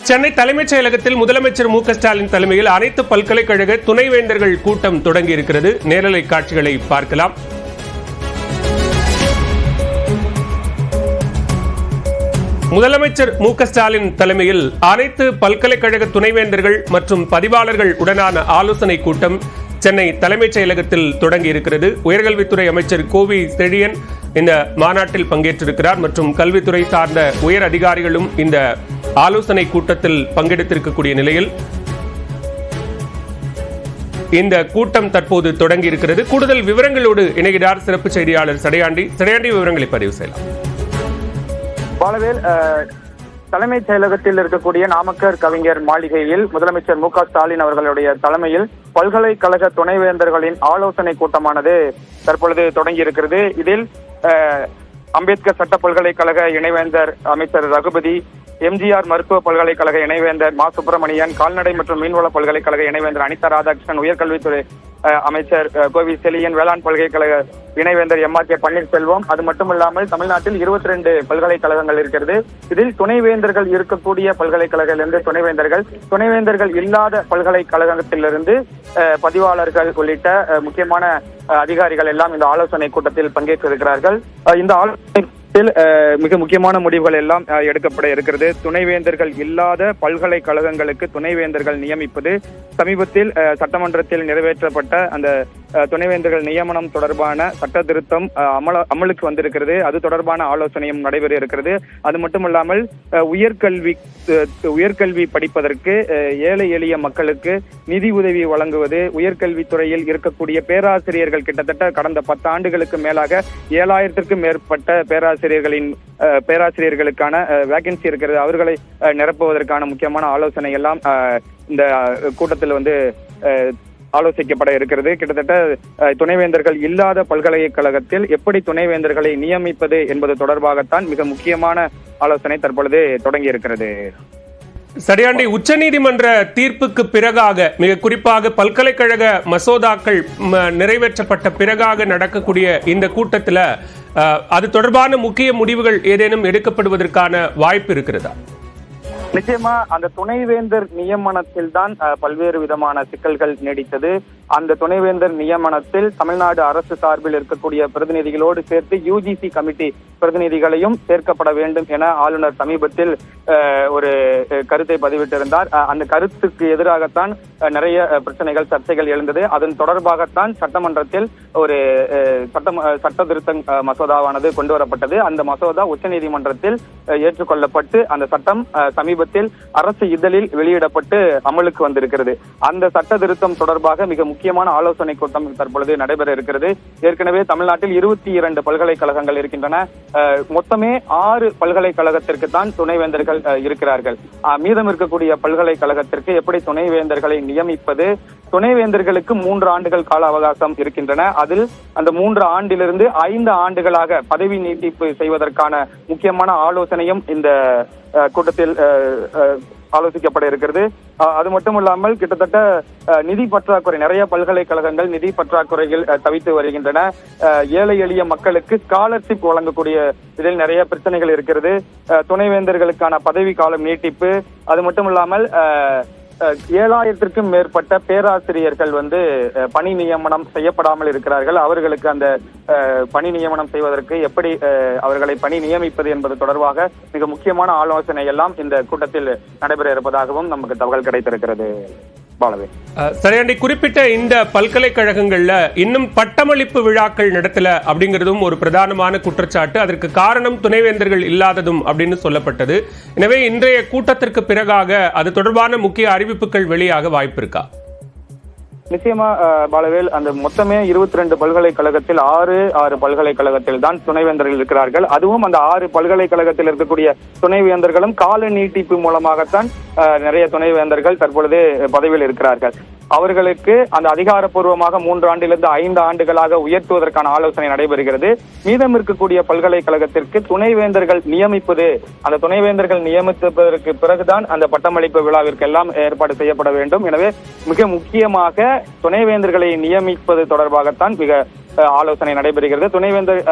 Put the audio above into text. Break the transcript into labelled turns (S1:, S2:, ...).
S1: சென்னை தலைமைச் செயலகத்தில் முதலமைச்சர் மு.க.ஸ்டாலின் தலைமையில் அனைத்து பல்கலைக்கழக துணைவேந்தர்கள் கூட்டம் தொடங்கி இருக்கிறது. நேரலை காட்சிகளை பார்க்கலாம். முதலமைச்சர் மு.க.ஸ்டாலின் தலைமையில் அனைத்து பல்கலைக்கழக துணைவேந்தர்கள் மற்றும் பதிவாளர்கள் உடனான ஆலோசனை கூட்டம் சென்னை தலைமைச் செயலகத்தில் தொடங்கி இருக்கிறது. உயர்கல்வித்துறை அமைச்சர் கோவி செழியன் இந்த மாநாட்டில் பங்கேற்றிருக்கிறார் மற்றும் கல்வித்துறை சார்ந்த உயர் அதிகாரிகளும் இந்த ஆலோசனை கூட்டத்தில் பங்கெடுத்திருக்கக்கூடிய நிலையில் இந்த கூட்டம் தற்போது தொடங்கி இருக்கிறது. கூடுதல் விவரங்களோடு இணைகிறார் சிறப்பு செய்தியாளர் சடையாண்டி. விவரங்களை பதிவு செய்யலாம்.
S2: பாலவேல், தலைமைச் செயலகத்தில் இருக்கக்கூடிய நாமக்கல் கவிஞர் மாளிகையில் முதலமைச்சர் மு.க.ஸ்டாலின் அவர்களுடைய தலைமையில் பல்கலைக்கழக துணைவேந்தர்களின் ஆலோசனை கூட்டமானது தற்பொழுது தொடங்கி இருக்கிறது. இதில் அம்பேத்கர் சட்ட பல்கலைக்கழக இணைவேந்தர் அமைச்சர் ரகுபதி, எம்ஜிஆர் மருத்துவ பல்கலைக்கழக இணைவேந்தர் மா சுப்பிரமணியன், கால்நடை மற்றும் மீன்வள பல்கலைக்கழக இணைவேந்தர் அனிதா ராதாகிருஷ்ணன், உயர்கல்வித்துறை அமைச்சர் கோவி செழியன், வேளாண் பல்கலைக்கழக இணைவேந்தர் எம்.ஆர்.கே. பன்னீர்செல்வம், அது மட்டுமில்லாமல் தமிழ்நாட்டில் 22 பல்கலைக்கழகங்கள் இருக்கிறது. இதில் துணைவேந்தர்கள் இருக்கக்கூடிய பல்கலைக்கழகத்திலிருந்து துணைவேந்தர்கள் இல்லாத பல்கலைக்கழகத்திலிருந்து பதிவாளர்கள் உள்ளிட்ட முக்கியமான அதிகாரிகள் எல்லாம் இந்த ஆலோசனை கூட்டத்தில் பங்கேற்றிருக்கிறார்கள். இந்த ஆலோசனை மிக முக்கியமான முடிவுகள் எல்லாம் எடுக்கப்பட இருக்கிறது. துணைவேந்தர்கள் இல்லாத பல்கலைக்கழகங்களுக்கு துணைவேந்தர்கள் நியமிப்பது, சமீபத்தில் சட்டமன்றத்தில் நிறைவேற்றப்பட்ட அந்த துணைவேந்தர்கள் நியமனம் தொடர்பான சட்ட திருத்தம் அமலுக்கு வந்திருக்கிறது. அது தொடர்பான ஆலோசனையும் நடைபெற இருக்கிறது. அது மட்டுமல்லாமல் உயர்கல்வி படிப்பதற்கு ஏழை எளிய மக்களுக்கு நிதி உதவி வழங்குவது, உயர்கல்வித்துறையில் இருக்கக்கூடிய பேராசிரியர்கள் கிட்டத்தட்ட கடந்த 10 ஆண்டுகளுக்கு மேலாக 7000க்கும் மேற்பட்ட பேராசிரியர்களுக்கான வேகன்சி இருக்கிறது. அவர்களை நிரப்புவதற்கான முக்கியமான ஆலோசனை எல்லாம் இந்த கூட்டத்தில் ஆலோசிக்கப்பட இருக்கிறது. கிட்டத்தட்ட துணைவேந்தர்கள் இல்லாத பல்கலைக்கழகத்தில் எப்படி துணைவேந்தர்களை நியமிப்பது என்பது தொடர்பாகத்தான் மிக முக்கியமான ஆலோசனை தற்பொழுது தொடங்கி இருக்கிறது.
S1: சரியாண்டி, உச்சநீதிமன்ற தீர்ப்புக்கு பிறகாக, மிக குறிப்பாக பல்கலைக்கழக மசோதாக்கள் நிறைவேற்றப்பட்ட பிறகாக நடக்கக்கூடிய இந்த கூட்டத்தில் அது தொடர்பான முக்கிய முடிவுகள் ஏதேனும் எடுக்கப்படுவதற்கான வாய்ப்பு இருக்கிறதா?
S2: நிச்சயமா அந்த துணைவேந்தர் நியமனத்தில் தான் பல்வேறு விதமான சிக்கல்கள் நீடித்தது. அந்த துணைவேந்தர் நியமனத்தில் தமிழ்நாடு அரசு சார்பில் இருக்கக்கூடிய பிரதிநிதிகளோடு சேர்த்து யுஜிசி கமிட்டி பிரதிநிதிகளையும் சேர்க்கப்பட வேண்டும் என ஆளுநர் சமீபத்தில் ஒரு கருத்தை பதிவிட்டிருந்தார். அந்த கருத்துக்கு எதிராகத்தான் நிறைய பிரச்சனைகள், சர்ச்சைகள் எழுந்தது. அதன் தொடர்பாகத்தான் சட்டமன்றத்தில் ஒரு சட்ட திருத்த மசோதாவானது கொண்டு வரப்பட்டது. அந்த மசோதா உச்சநீதிமன்றத்தில் ஏற்றுக்கொள்ளப்பட்டு அந்த சட்டம் சமீபத்தில் அரசு இதழில் வெளியிடப்பட்டு அமலுக்கு வந்திருக்கிறது. அந்த சட்ட திருத்தம் தொடர்பாக மிக முக்கியமான ஆலோசனை கூட்டம் தற்பொழுது நடைபெற இருக்கிறது. ஏற்கனவே தமிழ்நாட்டில் 22 பல்கலைக்கழகங்கள் இருக்கின்றன. மொத்தமே 6 பல்கலைக்கழகத்திற்கு தான் துணைவேந்தர்கள் இருக்கிறார்கள். மீதம் இருக்கக்கூடிய பல்கலைக்கழகத்திற்கு எப்படி துணைவேந்தர்களை நியமிப்பது? துணைவேந்தர்களுக்கு 3 ஆண்டுகள் கால அவகாசம் இருக்கின்றன. அதில் அந்த 3 ஆண்டிலிருந்து 5 ஆண்டுகளாக பதவி நீட்டிப்பு செய்வதற்கான முக்கியமான ஆலோசனையும் இந்த கூட்டத்தில் ஆலோசிக்கப்பட இருக்கிறது. அது மட்டுமில்லாமல் கிட்டத்தட்ட நிதி பற்றாக்குறை, நிறைய பல்கலைக்கழகங்கள் நிதி பற்றாக்குறையில் தவித்து வருகின்றன. ஏழை எளிய மக்களுக்கு ஸ்காலர்ஷிப் வழங்கக்கூடிய இதில் நிறைய பிரச்சனைகள் இருக்கிறது. துணைவேந்தர்களுக்கான பதவி காலம் நீட்டிப்பு, அது மட்டுமில்லாமல் 7000க்கும் மேற்பட்ட பேராசிரியர்கள் பணி நியமனம் செய்யப்படாமல் இருக்கிறார்கள். அவர்களுக்கு அந்த பணி நியமனம் செய்வதற்கு எப்படி அவர்களை பணி நியமிப்பது என்பது தொடர்பாக மிக முக்கியமான ஆலோசனை எல்லாம் இந்த கூட்டத்தில் நடைபெற இருப்பதாகவும் நமக்கு தகவல் கிடைத்திருக்கிறது.
S1: சரியாண்டி, குறிப்பிட்ட இந்த பல்கலைக்கழகங்கள்ல இன்னும் பட்டமளிப்பு விழாக்கள் நடத்தல அப்படிங்கிறதும் ஒரு பிரதானமான குற்றச்சாட்டு. அதற்கு காரணம் துணைவேந்தர்கள் இல்லாததும் அப்படின்னு சொல்லப்பட்டது. எனவே இன்றைய கூட்டத்திற்கு பிறகாக அது தொடர்பான முக்கிய அறிவிப்புகள் வெளியாக வாய்ப்பு இருக்கா?
S2: நிச்சயமா பாலவேல், அந்த மொத்தமே 22 பல்கலைக்கழகத்தில் 6 பல்கலைக்கழகத்தில் தான் துணைவேந்தர்கள் இருக்கிறார்கள். அதுவும் அந்த 6 பல்கலைக்கழகத்தில் இருக்கக்கூடிய துணைவேந்தர்களும் கால நீட்டிப்பு மூலமாகத்தான் நிறைய துணைவேந்தர்கள் தற்பொழுது பதவியில் இருக்கிறார்கள். அவர்களுக்கு அந்த அதிகாரப்பூர்வமாக 3 ஆண்டிலிருந்து 5 ஆண்டுகளாக உயர்த்துவதற்கான ஆலோசனை நடைபெறுகிறது. மீதம் இருக்கக்கூடிய பல்கலைக்கழகத்திற்கு துணைவேந்தர்கள் நியமிப்பது, அந்த துணைவேந்தர்கள் நியமித்ததற்கு பிறகுதான் அந்த பட்டமளிப்பு விழாவிற்கு எல்லாம் ஏற்பாடு செய்யப்பட வேண்டும். எனவே மிக முக்கியமாக துணைவேந்தர்களை நியமிப்பது தொடர்பாகத்தான் மிக ஆலோசனை நடைபெறுகிறது. துணைவேந்தர்